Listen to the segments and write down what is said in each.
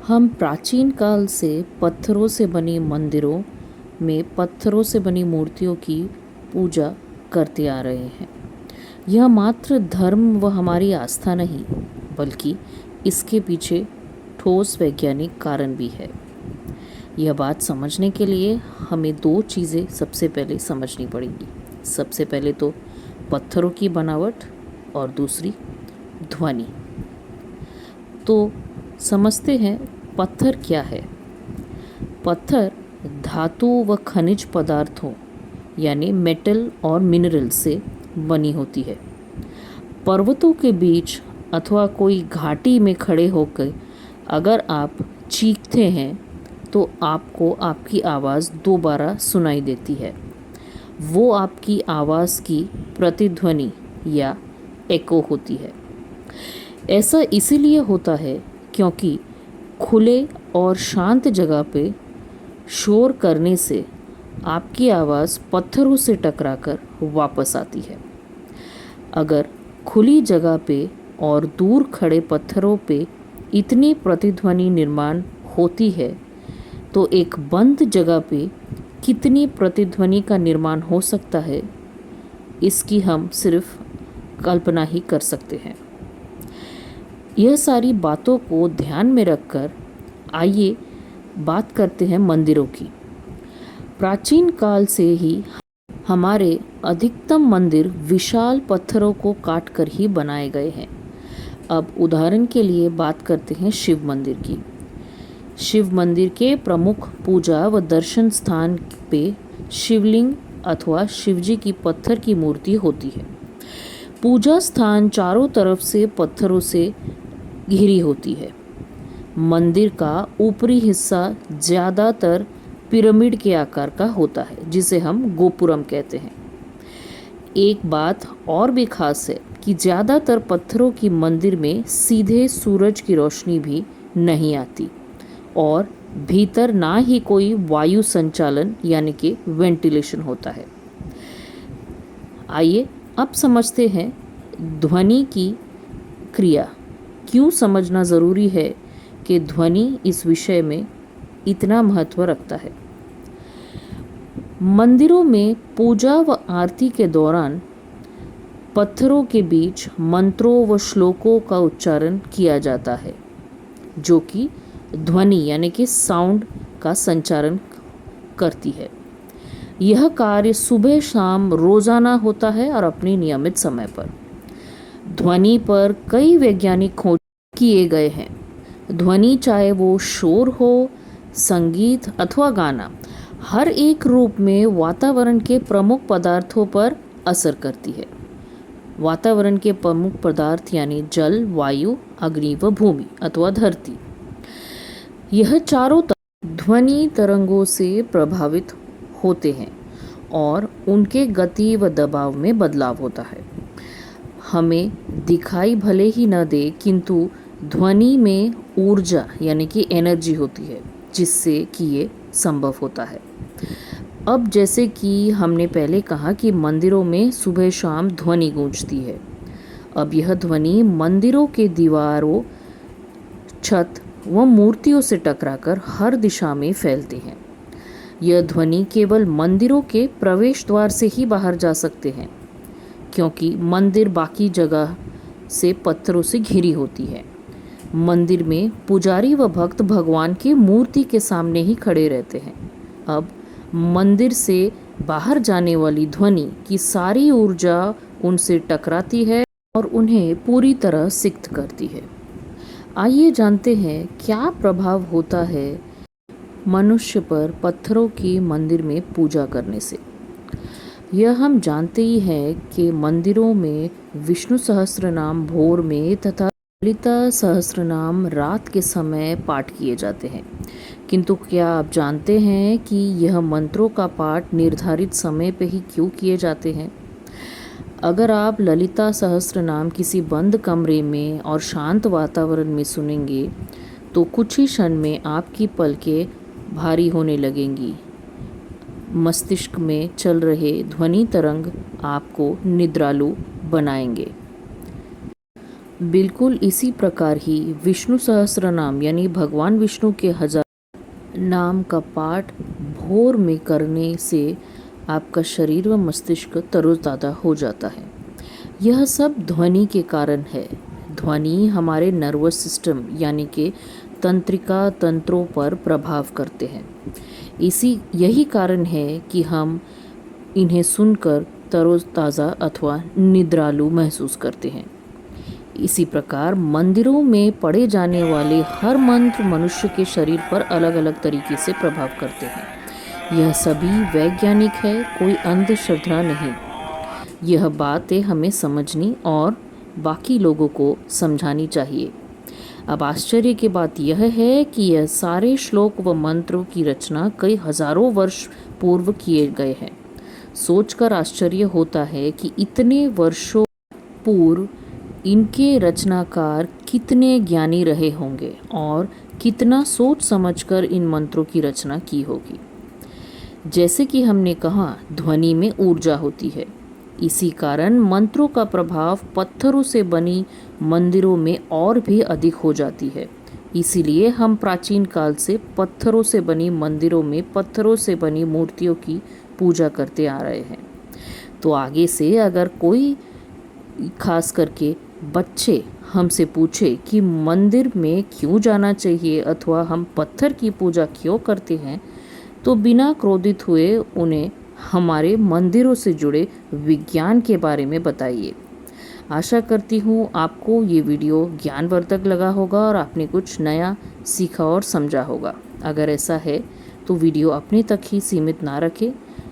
हम प्राचीन काल से पत्थरों से बनी मंदिरों में पत्थरों से बनी मूर्तियों की पूजा करते आ रहे हैं। यह मात्र धर्म व हमारी आस्था नहीं, बल्कि इसके पीछे ठोस वैज्ञानिक कारण भी है। यह बात समझने के लिए हमें दो चीज़ें सबसे पहले समझनी पड़ेंगी। सबसे पहले तो पत्थरों की बनावट और दूसरी ध्वनि। तो समझते हैं पत्थर क्या है। पत्थर धातु व खनिज पदार्थों यानी मेटल और मिनरल से बनी होती है। पर्वतों के बीच अथवा कोई घाटी में खड़े होकर अगर आप चीखते हैं तो आपको आपकी आवाज़ दोबारा सुनाई देती है। वो आपकी आवाज़ की प्रतिध्वनि या एको होती है। ऐसा इसीलिए होता है क्योंकि खुले और शांत जगह पे शोर करने से आपकी आवाज़ पत्थरों से टकराकर वापस आती है। अगर खुली जगह पे और दूर खड़े पत्थरों पे इतनी प्रतिध्वनि निर्माण होती है तो एक बंद जगह पे कितनी प्रतिध्वनि का निर्माण हो सकता है, इसकी हम सिर्फ कल्पना ही कर सकते हैं। यह सारी बातों को ध्यान में रखकर आइए बात करते हैं मंदिरों की। प्राचीन काल से ही हमारे अधिकतम मंदिर विशाल पत्थरों को काटकर ही बनाए गए हैं। अब उदाहरण के लिए बात करते हैं शिव मंदिर की। शिव मंदिर के प्रमुख पूजा व दर्शन स्थान पे शिवलिंग अथवा शिवजी की पत्थर की मूर्ति होती है। पूजा स्थान चारों तरफ से पत्थरों से घिरी होती है। मंदिर का ऊपरी हिस्सा ज़्यादातर पिरामिड के आकार का होता है, जिसे हम गोपुरम कहते हैं। एक बात और भी खास है कि ज़्यादातर पत्थरों की मंदिर में सीधे सूरज की रोशनी भी नहीं आती और भीतर ना ही कोई वायु संचालन यानी कि वेंटिलेशन होता है। आइए अब समझते हैं ध्वनि की क्रिया। क्यों समझना ज़रूरी है कि ध्वनि इस विषय में इतना महत्व रखता है। मंदिरों में पूजा व आरती के दौरान पत्थरों के बीच मंत्रों व श्लोकों का उच्चारण किया जाता है, जो कि ध्वनि यानी कि साउंड का संचारण करती है। यह कार्य सुबह शाम रोजाना होता है और अपने नियमित समय पर। ध्वनि पर कई वैज्ञानिक खोज किए गए हैं। ध्वनि चाहे वो शोर हो, संगीत अथवा गाना, हर एक रूप में वातावरण के प्रमुख पदार्थों पर असर करती है। वातावरण के प्रमुख पदार्थ यानी जल, वायु, अग्नि व भूमि अथवा धरती, यह चारों ध्वनि तरंगों से प्रभावित होते हैं और उनके गति व दबाव में बदलाव होता है। हमें दिखाई भले ही न दे, किंतु ध्वनि में ऊर्जा यानी कि एनर्जी होती है, जिससे कि ये संभव होता है। अब जैसे कि हमने पहले कहा कि मंदिरों में सुबह शाम ध्वनि गूंजती है। अब यह ध्वनि मंदिरों के दीवारों, छत व मूर्तियों से टकराकर हर दिशा में फैलती है। यह ध्वनि केवल मंदिरों के प्रवेश द्वार से ही बाहर जा सकते हैं, क्योंकि मंदिर बाकी जगह से पत्थरों से घिरी होती है। मंदिर में पुजारी व भक्त भगवान की मूर्ति के सामने ही खड़े रहते हैं। अब मंदिर से बाहर जाने वाली ध्वनि की सारी ऊर्जा उनसे टकराती है और उन्हें पूरी तरह सिक्त करती है। आइए जानते हैं क्या प्रभाव होता है मनुष्य पर पत्थरों की मंदिर में पूजा करने से। यह हम जानते ही हैं कि मंदिरों में विष्णु सहस्त्रनाम भोर में तथा ललिता सहस्त्रनाम रात के समय पाठ किए जाते हैं। किंतु क्या आप जानते हैं कि यह मंत्रों का पाठ निर्धारित समय पे ही क्यों किए जाते हैं? अगर आप ललिता सहस्त्रनाम किसी बंद कमरे में और शांत वातावरण में सुनेंगे तो कुछ ही क्षण में आपकी पलकें भारी होने लगेंगी। मस्तिष्क में चल रहे ध्वनि तरंग आपको निद्रालु बनाएंगे। बिल्कुल इसी प्रकार ही विष्णु सहस्त्रनाम यानी भगवान विष्णु के 1000 नाम का पाठ भोर में करने से आपका शरीर व मस्तिष्क तरोताज़ा हो जाता है। यह सब ध्वनि के कारण है। ध्वनि हमारे नर्वस सिस्टम यानी कि तंत्रिका तंत्रों पर प्रभाव करते हैं। यही कारण है कि हम इन्हें सुनकर तरोताज़ा अथवा निद्रालु महसूस करते हैं। इसी प्रकार मंदिरों में पढ़े जाने वाले हर मंत्र मनुष्य के शरीर पर अलग अलग तरीके से प्रभाव करते हैं। यह सभी वैज्ञानिक है, कोई अंधश्रद्धा नहीं। यह बातें हमें समझनी और बाकी लोगों को समझानी चाहिए। अब आश्चर्य की बात यह है कि यह सारे श्लोक व मंत्रों की रचना कई हजारों वर्ष पूर्व किए गए हैं। सोचकर आश्चर्य होता है कि इतने वर्षों पूर्व इनके रचनाकार कितने ज्ञानी रहे होंगे और कितना सोच समझकर इन मंत्रों की रचना की होगी। जैसे कि हमने कहा, ध्वनि में ऊर्जा होती है। इसी कारण मंत्रों का प्रभाव पत्थरों से बनी मंदिरों में और भी अधिक हो जाती है। इसीलिए हम प्राचीन काल से पत्थरों से बनी मंदिरों में पत्थरों से बनी मूर्तियों की पूजा करते आ रहे हैं। तो आगे से अगर कोई खास करके बच्चे हमसे पूछे कि मंदिर में क्यों जाना चाहिए अथवा हम पत्थर की पूजा क्यों करते हैं, तो बिना क्रोधित हुए उन्हें हमारे मंदिरों से जुड़े विज्ञान के बारे में बताइए। आशा करती हूँ आपको ये वीडियो ज्ञानवर्धक लगा होगा और आपने कुछ नया सीखा और समझा होगा। अगर ऐसा है तो वीडियो अपने तक ही सीमित ना रखें,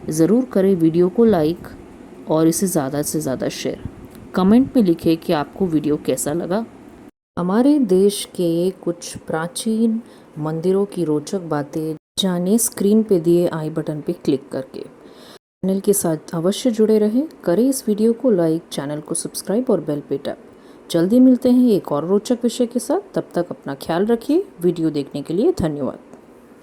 ज़रूर करें वीडियो को लाइक और इसे ज़्यादा से ज़्यादा शेयर। कमेंट में लिखें कि आपको वीडियो कैसा लगा। हमारे देश के कुछ प्राचीन मंदिरों की रोचक बातें जानिए स्क्रीन पे दिए आई बटन पे क्लिक करके। चैनल के साथ अवश्य जुड़े रहें, करें इस वीडियो को लाइक, चैनल को सब्सक्राइब और बेल पे टैप। जल्दी मिलते हैं एक और रोचक विषय के साथ, तब तक अपना ख्याल रखिए। वीडियो देखने के लिए धन्यवाद।